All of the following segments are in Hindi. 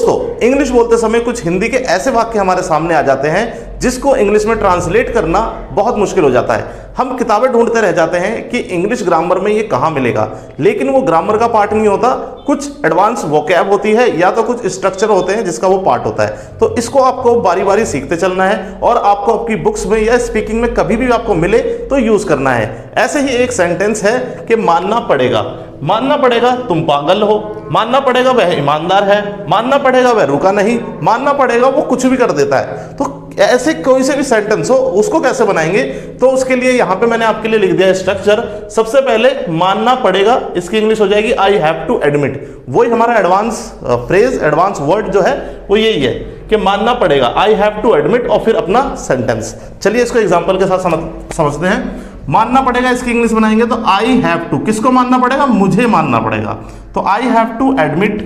दोस्तों, इंग्लिश बोलते समय कुछ हिंदी के ऐसे वाक्य हमारे सामने आ जाते हैं जिसको इंग्लिश में ट्रांसलेट करना बहुत मुश्किल हो जाता है। हम किताबें ढूंढते रह जाते हैं कि इंग्लिश ग्रामर में ये कहाँ मिलेगा, लेकिन वो ग्रामर का पार्ट नहीं होता, कुछ एडवांस वोकैब होती है या तो कुछ स्ट्रक्चर होते हैं जिसका वो पार्ट होता है। तो इसको आपको बारी बारी सीखते चलना है और आपको आपकी बुक्स में या स्पीकिंग में कभी भी आपको मिले तो यूज करना है। ऐसे ही एक सेंटेंस है कि मानना पड़ेगा। मानना पड़ेगा तुम पागल हो, मानना पड़ेगा वह ईमानदार है, मानना पड़ेगा वह रुका नहीं, मानना पड़ेगा वो कुछ भी कर देता है। तो ऐसे कोई से भी सेंटेंस हो उसको कैसे बनाएंगे, तो उसके लिए यहां पे मैंने आपके लिए लिख दिया स्ट्रक्चर। सबसे पहले मानना पड़ेगा, इसकी इंग्लिश हो जाएगी आई हैव टू एडमिट। वही हमारा एडवांस फ्रेज, एडवांस वर्ड जो है वो यही है कि मानना पड़ेगा, आई हैव टू एडमिट, और फिर अपना सेंटेंस। चलिए इसको एग्जांपल के साथ समझते हैं। मानना पड़ेगा इसकी इंग्लिश बनाएंगे तो आई हैव टू, किसको मानना पड़ेगा, मुझे मानना पड़ेगा। तो I have to admit,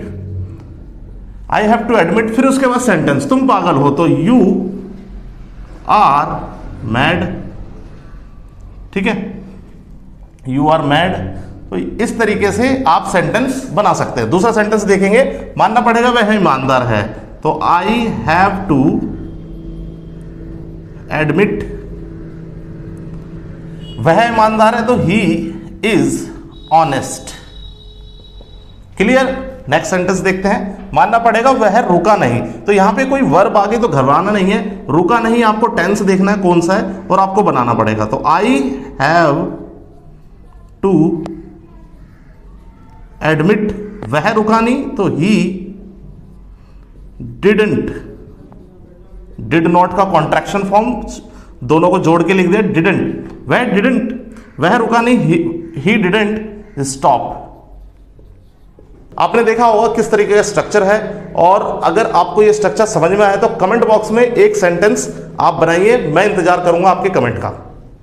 I have to admit, फिर उसके बाद सेंटेंस, तुम पागल हो तो यू आर मैड। ठीक है, यू आर मैड। तो इस तरीके से आप सेंटेंस बना सकते हैं। दूसरा सेंटेंस देखेंगे, मानना पड़ेगा वह ईमानदार है, तो आई हैव टू एडमिट वह ईमानदार है, तो he is honest. Clear. Next sentence देखते हैं, मानना पड़ेगा वह रुका नहीं। तो यहां पे कोई वर्ब आगे तो घबराना नहीं है, रुका नहीं, आपको टेंस देखना है कौन सा है और आपको बनाना पड़ेगा। तो आई हैव टू एडमिट, वह रुका नहीं, तो ही डिडंट, डिड नॉट का कॉन्ट्रैक्शन फॉर्म दोनों को जोड़ के लिख दिया, डिडंट, वह डिडंट, वह रुका नहीं, ही डिडंट स्टॉप। आपने देखा होगा किस तरीके का स्ट्रक्चर है, और अगर आपको ये स्ट्रक्चर समझ में आया तो कमेंट बॉक्स में एक सेंटेंस आप बनाइए, मैं इंतजार करूंगा आपके कमेंट का।